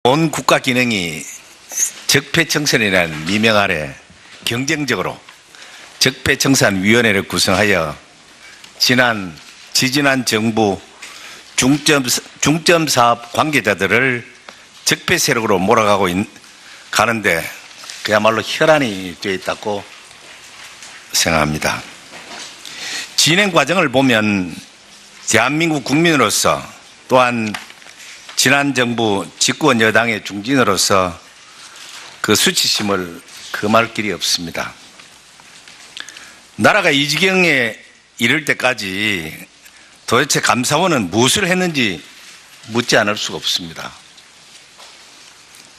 본 국가 기능이 적폐청산이라는 미명 아래 경쟁적으로 적폐청산위원회를 구성하여 지지난 정부 중점 사업 관계자들을 적폐 세력으로 몰아가고 가는데 그야말로 혈안이 되어 있다고 생각합니다. 진행 과정을 보면 대한민국 국민으로서 또한 지난 정부 집권 여당의 중진으로서 그 수치심을 금할 길이 없습니다. 나라가 이 지경에 이를 때까지 도대체 감사원은 무엇을 했는지 묻지 않을 수가 없습니다.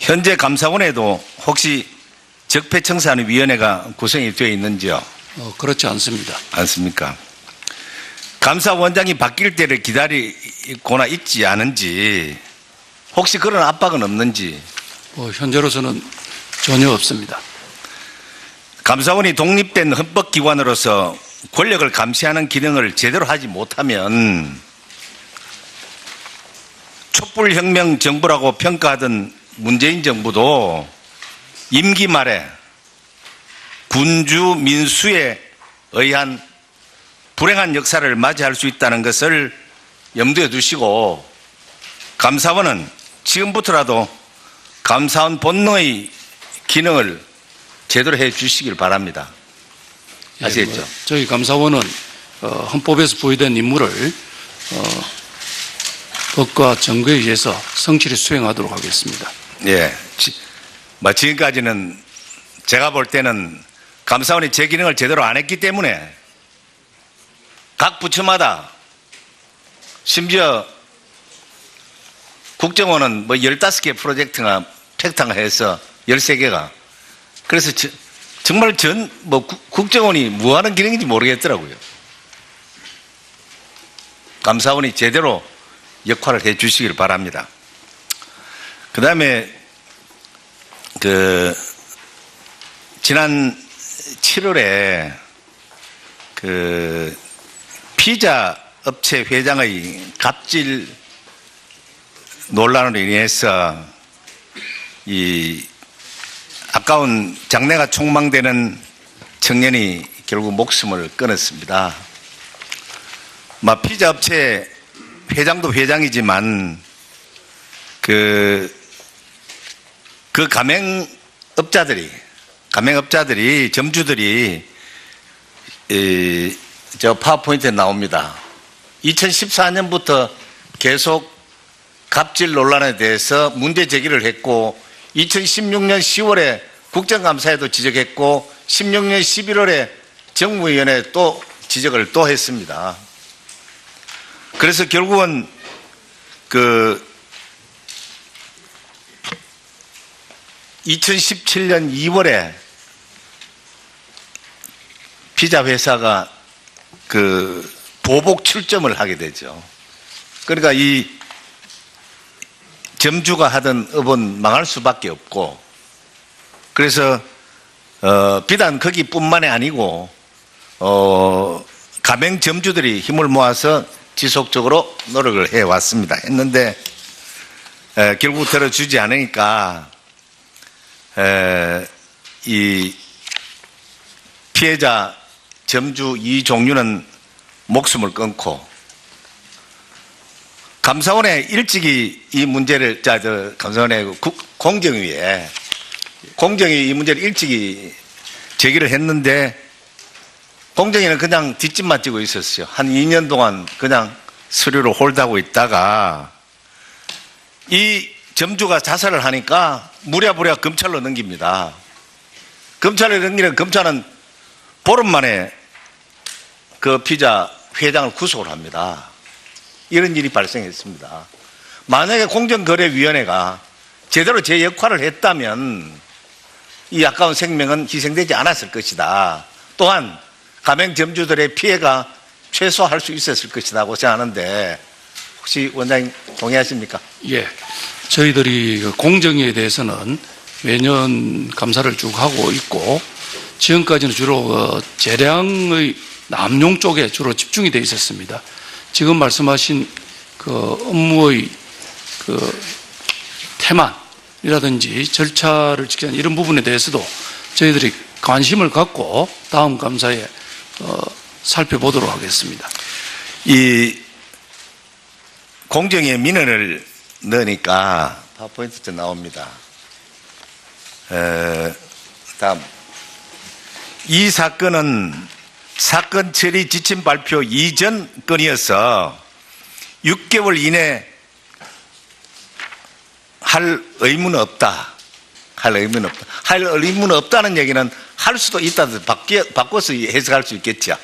현재 감사원에도 혹시 적폐청산위원회가 구성이 되어 있는지요? 그렇지 않습니다. 않습니까? 감사원장이 바뀔 때를 기다리거나 있지 않은지 혹시 그런 압박은 없는지? 현재로서는 전혀 없습니다. 감사원이 독립된 헌법기관으로서 권력을 감시하는 기능을 제대로 하지 못하면 촛불혁명 정부라고 평가하던 문재인 정부도 임기 말에 군주 민수에 의한 불행한 역사를 맞이할 수 있다는 것을 염두에 두시고 감사원은 지금부터라도 감사원 본능의 기능을 제대로 해 주시길 바랍니다. 아시겠죠? 저희 감사원은 헌법에서 부여된 임무를 법과 정부에 의해서 성실히 수행하도록 하겠습니다. 예, 지금까지는 제가 볼 때는 감사원이 제 기능을 제대로 안 했기 때문에 각 부처마다 심지어 국정원은 15개 프로젝트가 팩트가 해서 13개가 그래서 정말 국정원이 뭐 하는 기능인지 모르겠더라고요. 감사원이 제대로 역할을 해 주시길 바랍니다. 그 다음에 지난 7월에 피자 업체 회장의 갑질 논란으로 인해서 이 아까운 장래가 촉망되는 청년이 결국 목숨을 끊었습니다. 피자 업체 회장도 회장이지만 그 가맹업자들이 점주들이 저 파워포인트에 나옵니다. 2014년부터 계속 갑질 논란에 대해서 문제 제기를 했고 2016년 10월에 국정감사에도 지적했고 16년 11월에 정무위원회에 또 지적을 또 했습니다. 그래서 결국은 2017년 2월에 피자 회사가 보복 출점을 하게 되죠. 그러니까 이 점주가 하던 업은 망할 수밖에 없고 그래서 비단 거기뿐만이 아니고 가맹 점주들이 힘을 모아서 지속적으로 노력을 했는데 결국 들어주지 않으니까 이 피해자 점주 이 종류는 목숨을 끊고 감사원에 일찍이 이 문제를 감사원의 공정위에 이 문제를 일찍이 제기를 했는데 공정위는 그냥 뒷짐만 지고 있었어요. 한 2년 동안 그냥 서류를 홀드하고 있다가 이 점주가 자살을 하니까 무랴무랴 검찰로 넘깁니다. 검찰로 넘기는 검찰은 보름 만에 그 피자 회장을 구속을 합니다. 이런 일이 발생했습니다. 만약에 공정거래위원회가 제대로 제 역할을 했다면 이 아까운 생명은 희생되지 않았을 것이다. 또한 가맹점주들의 피해가 최소화할 수 있었을 것이라고 생각하는데 혹시 원장님 동의하십니까? 예, 저희들이 공정위에 대해서는 매년 감사를 쭉 하고 있고 지금까지는 주로 재량의 남용 쪽에 주로 집중이 되어 있었습니다. 지금 말씀하신 업무의 테만 부분이라든지 절차를 지키는 이런 부분에 대해서도 저희들이 관심을 갖고 다음 감사에 살펴보도록 하겠습니다. 이 공정위에 민원을 넣으니까 파워포인트 좀 나옵니다. 다음. 이 사건은 사건 처리 지침 발표 이전 건이어서 6개월 이내 할 의무는 없다. 할 의무는 없다. 할 의무는 없다는 얘기는 할 수도 있다. 바꿔서 해석할 수 있겠죠.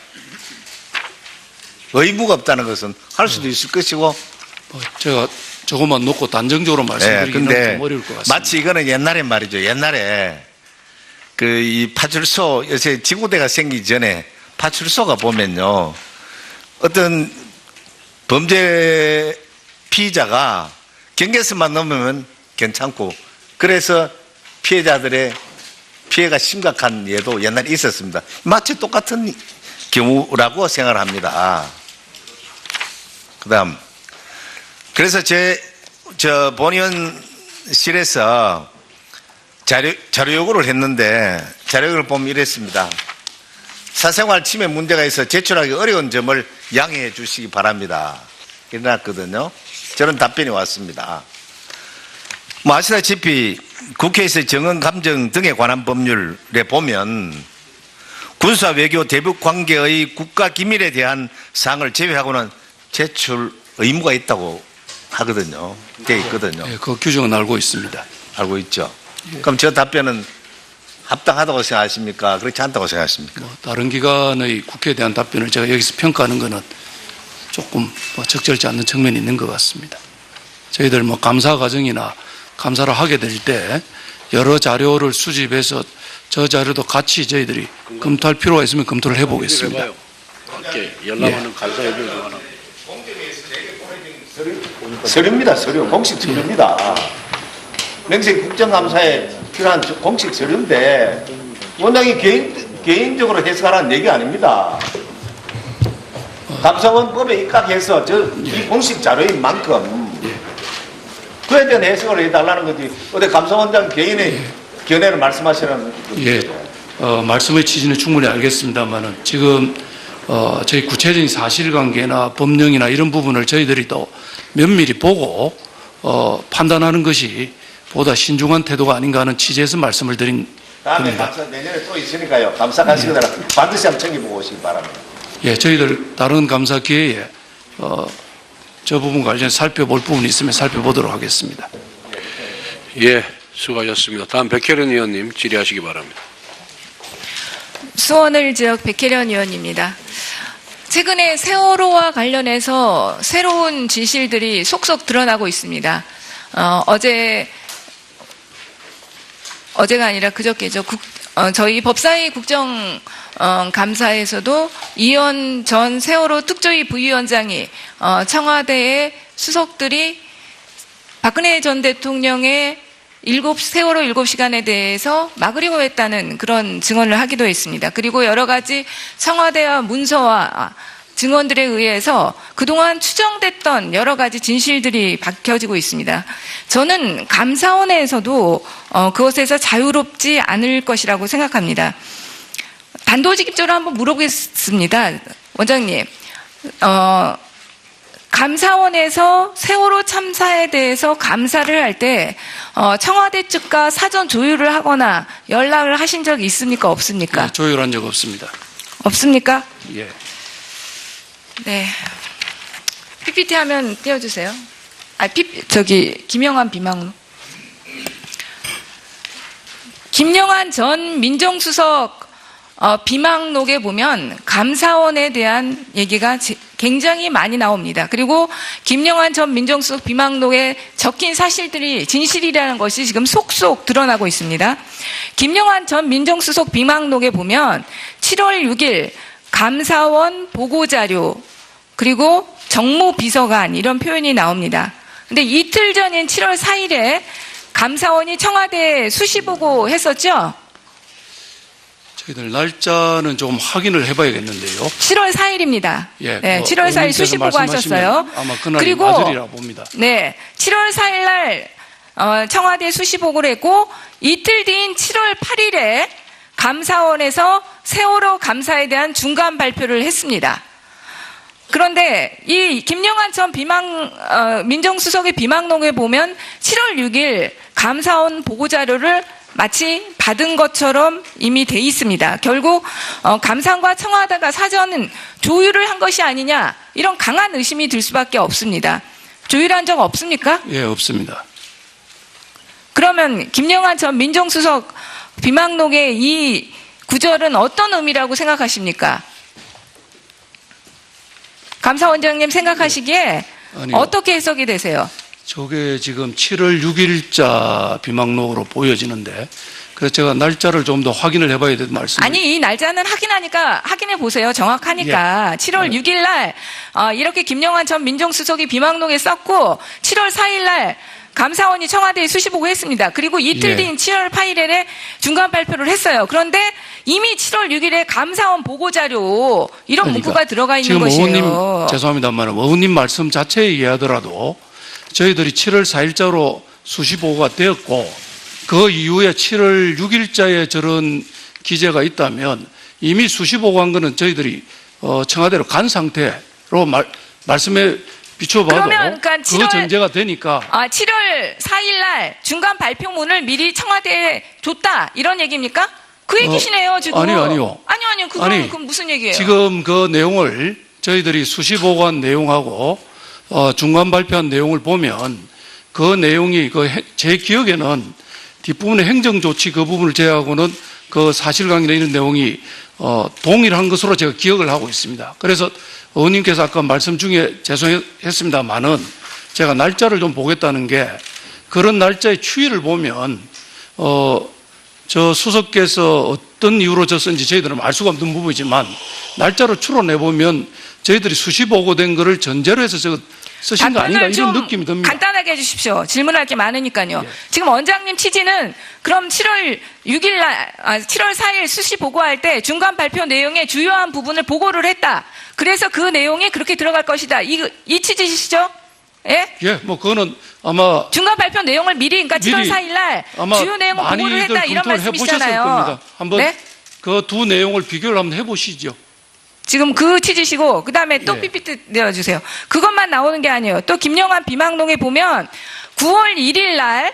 의무가 없다는 것은 할 수도 있을 것이고. 제가 조금만 놓고 단정적으로 말씀드리기는 좀 어려울 것 같습니다. 마치 이거는 옛날에 말이죠. 옛날에 이 파출소, 요새 지구대가 생기기 전에 파출소가 보면요. 어떤 범죄 피의자가 경계선만 넘으면 괜찮고, 그래서 피해자들의 피해가 심각한 예도 옛날에 있었습니다. 마치 똑같은 경우라고 생각을 합니다. 그 다음. 그래서 저 본의원실에서 자료 요구를 했는데, 자료 요구를 보면 이랬습니다. 사생활 침해 문제가 있어 제출하기 어려운 점을 양해해 주시기 바랍니다. 일어났거든요. 저런 답변이 왔습니다. 뭐 아시다시피 국회에서 정언 감정 등에 관한 법률에 보면 군사 외교 대북 관계의 국가 기밀에 대한 사항을 제외하고는 제출 의무가 있다고 하거든요. 되어 있거든요. 네, 그 규정은 알고 있습니다. 알고 있죠. 그럼 저 답변은 합당하다고 생각하십니까? 그렇지 않다고 생각하십니까? 다른 기관의 국회에 대한 답변을 제가 여기서 평가하는 것은 조금 적절치 않는 측면이 있는 것 같습니다. 저희들 감사 과정이나 감사를 하게 될 때 여러 자료를 수집해서 저 자료도 같이 저희들이 검토할 필요가 있으면 검토를 해보겠습니다. 연락하는 감사회견 중하나 서류입니다. 서류. 공식 서류입니다. 명색 국정감사에 필요한 공식 서류인데 원장이 개인적으로 해석하라는 얘기 아닙니다. 감사원법에 입각해서 이 공식 자료인 만큼 그에 대한 해석을 해달라는 거지. 어디 감사원장 개인의 견해를 말씀하시는 예, 말씀의 취지는 충분히 알겠습니다만은 지금 저희 구체적인 사실관계나 법령이나 이런 부분을 저희들이 또 면밀히 보고 판단하는 것이 보다 신중한 태도가 아닌가 하는 취지에서 말씀을 드린 다음에 겁니다. 감사 내년에 또 있으니까요. 감사 가시고 나라 반드시 한번 챙겨보고 오시기 바랍니다. 예, 저희들 다른 감사 기회에 저 부분 관련해서 살펴볼 부분이 있으면 살펴보도록 하겠습니다. 예, 수고하셨습니다. 다음 백혜련 의원님 질의하시기 바랍니다. 수원을 지역 백혜련 의원입니다. 최근에 세월호와 관련해서 새로운 진실들이 속속 드러나고 있습니다. 어제가 아니라 그저께죠. 저희 법사위 국정감사에서도 이현 전 세월호 특조위 부위원장이 청와대의 수석들이 박근혜 전 대통령의 세월호 7시간에 대해서 막으려고 했다는 그런 증언을 하기도 했습니다. 그리고 여러 가지 청와대와 문서와 증언들에 의해서 그동안 추정됐던 여러 가지 진실들이 밝혀지고 있습니다. 저는 감사원에서도 그것에서 자유롭지 않을 것이라고 생각합니다. 단도직입적으로 한번 물어보겠습니다. 원장님, 감사원에서 세월호 참사에 대해서 감사를 할 때 청와대 측과 사전 조율을 하거나 연락을 하신 적이 있습니까? 없습니까? 네, 조율한 적 없습니다. 없습니까? 예. 네. PPT 하면 띄워주세요. 김영환 비망로. 김영환 전 민정수석 비망록에 보면 감사원에 대한 얘기가 굉장히 많이 나옵니다. 그리고 김영환 전 민정수석 비망록에 적힌 사실들이 진실이라는 것이 지금 속속 드러나고 있습니다. 김영환 전 민정수석 비망록에 보면 7월 6일 감사원 보고자료 그리고 정무비서관 이런 표현이 나옵니다. 근데 이틀 전인 7월 4일에 감사원이 청와대에 수시보고 했었죠? 저희들 날짜는 조금 확인을 해봐야겠는데요. 7월 4일입니다. 예, 네, 7월 4일 수시보고 하셨어요. 아마 그날이 그리고 맞으리라 봅니다. 네, 7월 4일 날 청와대 수시 보고를 했고 이틀 뒤인 7월 8일에 감사원에서 세월호 감사에 대한 중간 발표를 했습니다. 그런데 이 김영환 전 민정수석의 비망록에 보면 7월 6일 감사원 보고자료를 마치 받은 것처럼 이미 돼 있습니다. 결국 감사원과 청와대가 사전 조율을 한 것이 아니냐 이런 강한 의심이 들 수밖에 없습니다. 조율한 적 없습니까? 예, 없습니다. 그러면 김영환 전 민정수석 비망록의 이 구절은 어떤 의미라고 생각하십니까? 감사원장님 생각하시기에 아니요. 어떻게 해석이 되세요? 저게 지금 7월 6일자 비망록으로 보여지는데 그래서 제가 날짜를 좀 더 확인을 해봐야 될 말씀. 아니 이 날짜는 확인해 보세요. 정확하니까 7월 6일 날 이렇게 김영환 전 민정수석이 비망록에 썼고 7월 4일 날 감사원이 청와대에 수시 보고했습니다. 그리고 이틀 예. 뒤인 7월 8일에 중간 발표를 했어요. 그런데 이미 7월 6일에 감사원 보고자료 이런 문구가 들어가 있는 지금 것이에요. 의원님 죄송합니다만 의원님 말씀 자체에 의하더라도 저희들이 7월 4일자로 수시 보고가 되었고 그 이후에 7월 6일자에 저런 기재가 있다면 이미 수시 보고한 거는 저희들이 청와대로 간 상태로 말씀에 비춰봐도 그러면 그러니까 그 전제가 되니까 7월 4일 날 중간 발표문을 미리 청와대에 줬다 이런 얘기입니까? 그 얘기시네요 지금. 아니요. 아니요. 그건 무슨 얘기예요? 지금 그 내용을 저희들이 수시 보고한 내용하고 중간 발표한 내용을 보면 그 내용이 제 기억에는 뒷부분의 행정조치 그 부분을 제외하고는 그 사실관계나 이런 내용이 동일한 것으로 제가 기억을 하고 있습니다. 그래서 의원님께서 아까 말씀 중에 죄송했습니다만은 제가 날짜를 좀 보겠다는 게 그런 날짜의 추이를 보면 저 수석께서 어떤 이유로 졌는지 저희들은 알 수가 없는 부분이지만 날짜로 추론해 보면 저희들이 수시 보고된 거를 전제로 해서 저거 쓰신 거 아닌가 이런 느낌이 듭니다. 간단하게 해주십시오. 질문할 게 많으니까요. 예. 지금 원장님 취지는 그럼 7월 6일 날, 7월 4일 수시 보고할 때 중간 발표 내용의 주요한 부분을 보고를 했다. 그래서 그 내용이 그렇게 들어갈 것이다. 이 취지시죠? 예? 예, 뭐 그거는 아마 중간 발표 내용을 그러니까 7월 4일 날 아마 주요 내용을 보고를 했다 이런 검토를 해보셨을 말씀이시잖아요. 겁니다. 한번 네? 그 두 내용을 비교를 한번 해보시죠. 지금 그 취지시고 그다음에 또 예. PPT 내어주세요. 그것만 나오는 게 아니에요. 또 김영환 비망록에 보면 9월 1일 날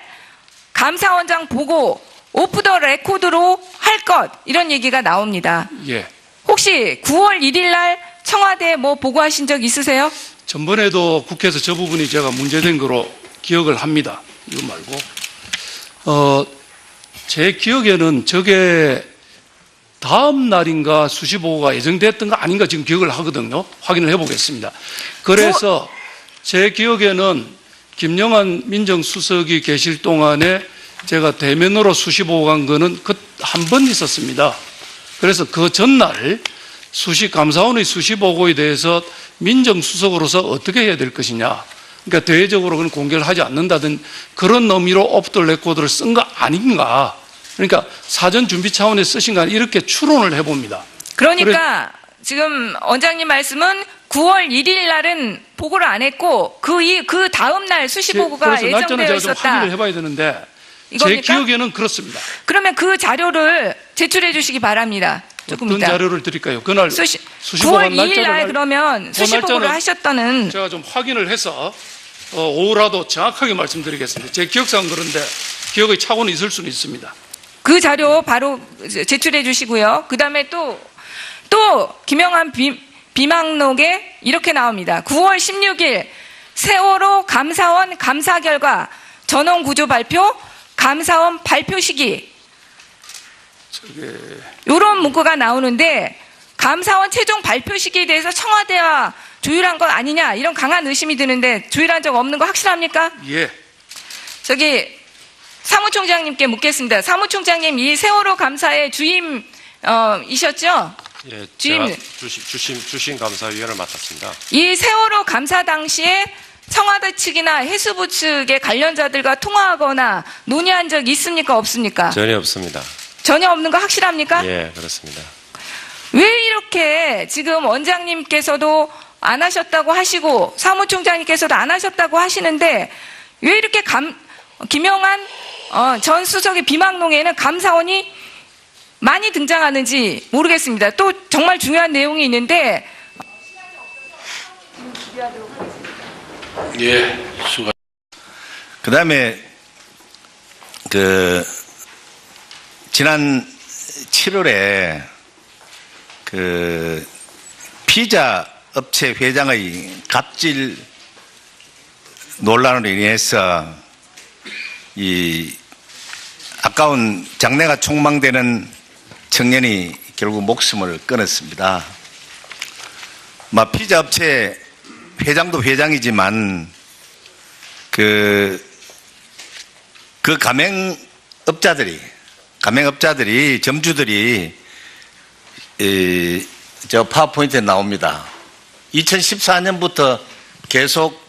감사원장 보고 오프 더 레코드로 할 것 이런 얘기가 나옵니다. 예. 혹시 9월 1일 날 청와대에 뭐 보고하신 적 있으세요? 전번에도 국회에서 저 부분이 제가 문제된 거로 기억을 합니다. 이거 말고. 제 기억에는 저게 다음 날인가 수시 보고가 예정됐던 거 아닌가 지금 기억을 하거든요. 확인을 해보겠습니다. 그래서 제 기억에는 김영환 민정수석이 계실 동안에 제가 대면으로 수시 보고한 거는 한 번 있었습니다. 그래서 그 전날 감사원의 수시 보고에 대해서 민정수석으로서 어떻게 해야 될 것이냐. 그러니까 대외적으로 그건 공개를 하지 않는다든 그런 의미로 오프 더 레코드를 쓴 거 아닌가. 그러니까 사전 준비 차원에서 쓰신 거 아니라 이렇게 추론을 해봅니다. 그러니까 지금 원장님 말씀은 9월 1일 날은 보고를 안 했고 그 다음 날 수시 보고가 그래서 날짜는 예정되어 제가 좀 있었다. 확인을 해봐야 되는데 이겁니까? 제 기억에는 그렇습니다. 그러면 그 자료를 제출해 주시기 바랍니다. 조금 어떤 이따. 자료를 드릴까요? 그날 수시 9월 보고한 날짜를 그러면 수시 보고를 날짜는 하셨다는 제가 좀 확인을 해서 오후라도 정확하게 말씀드리겠습니다. 제 기억상 그런데 기억의 착오는 있을 수는 있습니다. 그 자료 바로 제출해 주시고요. 그다음에 또 김영환 비망록에 이렇게 나옵니다. 9월 16일 세월호 감사원 감사 결과 전원 구조 발표 감사원 발표 시기 이런 문구가 나오는데 감사원 최종 발표 시기에 대해서 청와대와 조율한 것 아니냐 이런 강한 의심이 드는데 조율한 적 없는 거 확실합니까? 예. 저기 사무총장님께 묻겠습니다. 사무총장님 이 세월호 감사의 주임이셨죠? 예, 주임. 제가 주심 감사위원을 맡았습니다. 이 세월호 감사 당시에 청와대 측이나 해수부 측의 관련자들과 통화하거나 논의한 적 있습니까? 없습니까? 전혀 없습니다. 전혀 없는 거 확실합니까? 예, 그렇습니다. 왜 이렇게 지금 원장님께서도 안 하셨다고 하시고 사무총장님께서도 안 하셨다고 하시는데 왜 이렇게 김영한 전 수석의 비망록에는 감사원이 많이 등장하는지 모르겠습니다. 또 정말 중요한 내용이 있는데 예, 수고. 그 다음에 지난 7월에 피자 업체 회장의 갑질 논란으로 인해서 이 아까운 장래가 촉망되는 청년이 결국 목숨을 끊었습니다. 피자 업체 회장도 회장이지만 그 가맹업자들이 점주들이 저 파워포인트에 나옵니다. 2014년부터 계속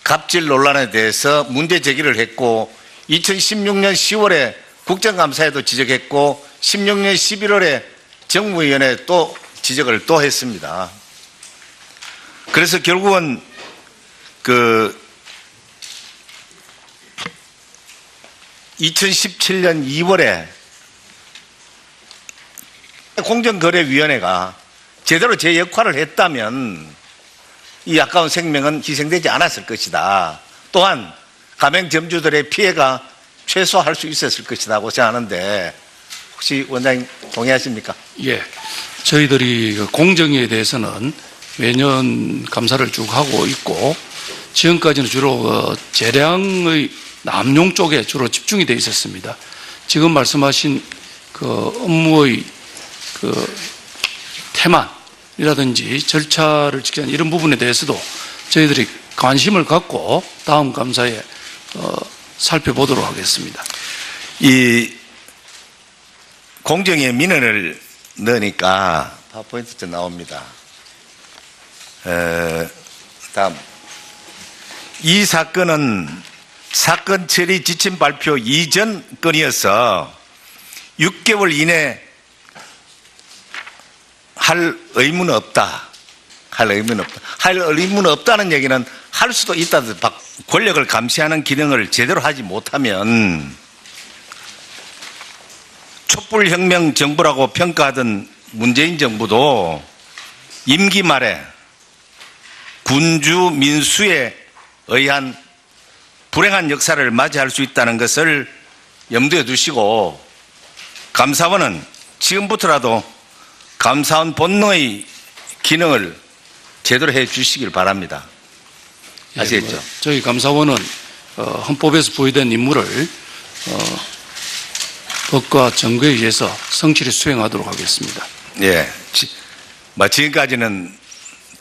갑질 논란에 대해서 문제 제기를 했고 2016년 10월에 국정감사에도 지적했고 16년 11월에 정무위원회에 또 지적을 또 했습니다. 그래서 결국은 2017년 2월에 공정거래위원회가 제대로 제 역할을 했다면 이 아까운 생명은 희생되지 않았을 것이다. 또한 가맹점주들의 피해가 최소화할 수 있었을 것이라고 생각하는데 혹시 원장님 동의하십니까? 예. 저희들이 공정위에 대해서는 매년 감사를 쭉 하고 있고 지금까지는 주로 재량의 남용 쪽에 주로 집중이 되어 있었습니다. 지금 말씀하신 업무의 태만이라든지 절차를 지키는 이런 부분에 대해서도 저희들이 관심을 갖고 다음 감사에 살펴보도록 하겠습니다. 이 공정위에 민원을 넣으니까 파워포인트 나옵니다. 다음. 이 사건은 사건 처리 지침 발표 이전 건이어서 6개월 이내 할 의무는 없다. 할 의무는 없다는 얘기는 할 수도 있다. 권력을 감시하는 기능을 제대로 하지 못하면 촛불혁명 정부라고 평가하던 문재인 정부도 임기 말에 군주 민수에 의한 불행한 역사를 맞이할 수 있다는 것을 염두에 두시고 감사원은 지금부터라도 감사원 본능의 기능을 제대로 해 주시길 바랍니다. 아시겠죠? 저희 감사원은 헌법에서 부여된 임무를 법과 정부에 의해서 성실히 수행하도록 하겠습니다. 예. 지금까지는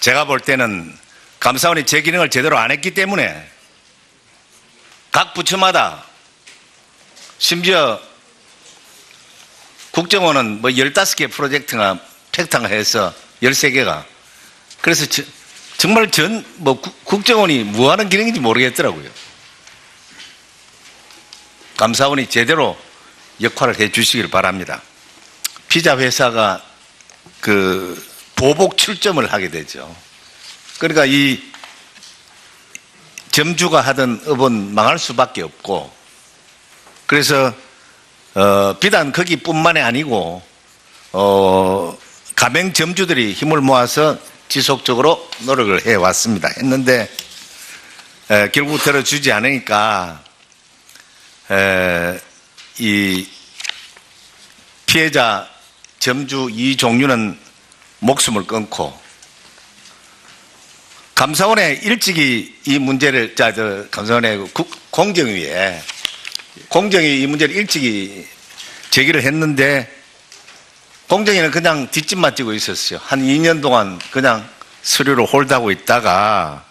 제가 볼 때는 감사원이 제 기능을 제대로 안 했기 때문에 각 부처마다 심지어 국정원은 15개 프로젝트가 팩탕을 해서 13개가 그래서 정말 국정원이 뭐 하는 기능인지 모르겠더라고요. 감사원이 제대로 역할을 해 주시길 바랍니다. 피자 회사가 보복 출점을 하게 되죠. 그러니까 이 점주가 하던 업은 망할 수밖에 없고 그래서 비단 거기뿐만이 아니고 가맹점주들이 힘을 모아서 지속적으로 노력을 해왔습니다. 했는데 결국 들어주지 않으니까 이 피해자 점주 이 종류는 목숨을 끊고 감사원에 일찍이 이 문제를 감사원의 공정위에 이 문제를 일찍이 제기를 했는데 공정위는 그냥 뒷짐만 지고 있었어요. 한 2년 동안 그냥 서류를 홀드하고 있다가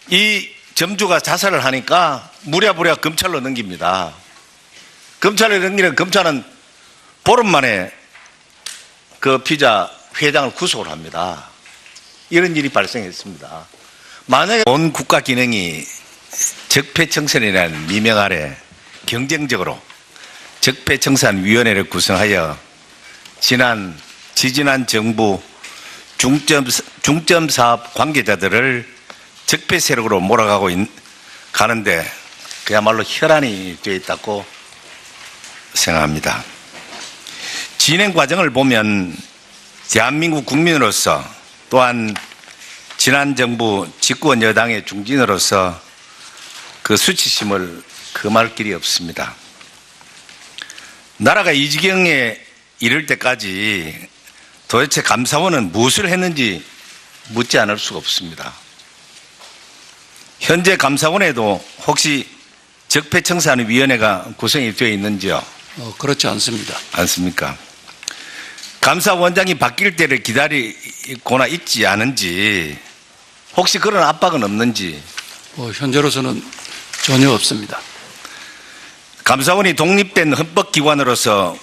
이 점주가 자살을 하니까 무랴무랴 검찰로 넘깁니다. 검찰에 넘기는 검찰은 보름 만에 그 피자 회장을 구속을 합니다. 이런 일이 발생했습니다. 만약에 온 국가 기능이 적폐청산이라는 미명 아래 경쟁적으로 적폐청산위원회를 구성하여 지지난 정부 중점 사업 관계자들을 적폐 세력으로 몰아가고 가는데 그야말로 혈안이 되어 있다고 생각합니다. 진행 과정을 보면 대한민국 국민으로서 또한 지난 정부 집권 여당의 중진으로서 그 수치심을 금할 길이 없습니다. 나라가 이 지경에 이를 때까지 도대체 감사원은 무엇을 했는지 묻지 않을 수가 없습니다. 현재 감사원에도 혹시 적폐청산위원회가 구성이 되어 있는지요? 그렇지 않습니다. 않습니까? 감사원장이 바뀔 때를 기다리거나 있지 않은지, 혹시 그런 압박은 없는지. 현재로서는 전혀 없습니다. 감사원이 독립된 헌법기관으로서